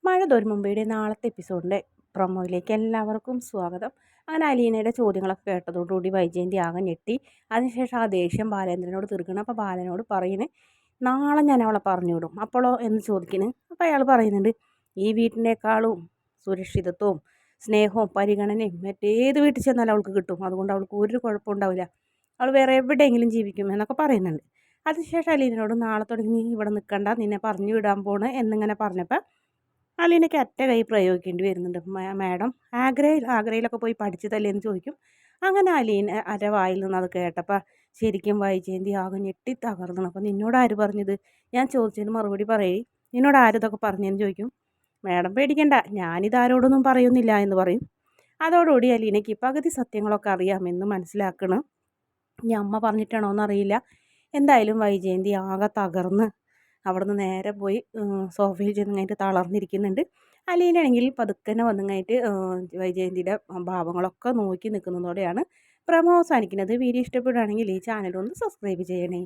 മഴ തോരും മുമ്പയുടെ നാളത്തെ എപ്പിസോഡിൻ്റെ പ്രൊമോയിലേക്ക് എല്ലാവർക്കും സ്വാഗതം. അങ്ങനെ അലീനയുടെ ചോദ്യങ്ങളൊക്കെ കേട്ടതോടുകൂടി വൈജയന്തി ആകെ ഞെട്ടി. അതിനുശേഷം ആ ദേഷ്യം ബാലേന്ദ്രനോട് തീർക്കണം. അപ്പോൾ ബാലനോട് പറയുന്നത്, നാളെ ഞാൻ അവളെ പറഞ്ഞു വിടും, അപ്പോഴോ എന്ന് ചോദിക്കുന്നത്. അപ്പോൾ അയാൾ പറയുന്നുണ്ട്, ഈ വീട്ടിനേക്കാളും സുരക്ഷിതത്വവും സ്നേഹവും പരിഗണനയും മറ്റേത് വീട്ടിൽ ചെന്നാലും അവൾക്ക് കിട്ടും. അതുകൊണ്ട് അവൾക്ക് ഒരു കുഴപ്പമുണ്ടാവില്ല, അവൾ വേറെ എവിടെയെങ്കിലും ജീവിക്കും എന്നൊക്കെ പറയുന്നുണ്ട്. അതിനുശേഷം അലീനയോട് നാളെ തുടങ്ങി നീ ഇവിടെ നിൽക്കണ്ട, നിന്നെ പറഞ്ഞു വിടാൻ പോണ് എന്നിങ്ങനെ പറഞ്ഞപ്പോൾ അലീനയ്ക്ക് അറ്റ കൈ പ്രയോഗിക്കേണ്ടി വരുന്നുണ്ട്. മാഡം ആഗ്രയിലൊക്കെ പോയി പഠിച്ചതല്ലേ എന്ന് ചോദിക്കും. അങ്ങനെ അലീന അരവായിൽ നിന്ന് അത് കേട്ടപ്പോൾ ശരിക്കും വൈജയന്തി ആകെ ഞെട്ടി തകർന്നു. അപ്പോൾ നിന്നോട് ആര് പറഞ്ഞത്? ഞാൻ ചോദിച്ചതിന് മറുപടി പറയേ, നിന്നോട് ആരിതൊക്കെ പറഞ്ഞതെന്ന് ചോദിക്കും. മാഡം പേടിക്കണ്ട, ഞാനിതാരോടൊന്നും പറയുന്നില്ല എന്ന് പറയും. അതോടുകൂടി അലീനയ്ക്ക് പകുതി സത്യങ്ങളൊക്കെ അറിയാമെന്ന് മനസ്സിലാക്കണം. ഇനി അമ്മ പറഞ്ഞിട്ടാണോ എന്നറിയില്ല. എന്തായാലും വൈജയന്തി ആകെ തകർന്ന് അവിടുന്ന് നേരെ പോയി സോഫയിൽ ചെന്ന് കഴിഞ്ഞിട്ട് തളർന്നിരിക്കുന്നുണ്ട്. അലീനയാണെങ്കിൽ പതുക്കനെ വന്നു കഴിഞ്ഞിട്ട് വൈജയന്തിയുടെ ഭാവങ്ങളൊക്കെ നോക്കി നിൽക്കുന്നതോടെയാണ് പ്രമോ അവസാനിക്കുന്നത്. വീഡിയോ ഇഷ്ടപ്പെടുകയാണെങ്കിൽ ഈ ചാനൽ ഒന്ന് സബ്സ്ക്രൈബ് ചെയ്യണേ.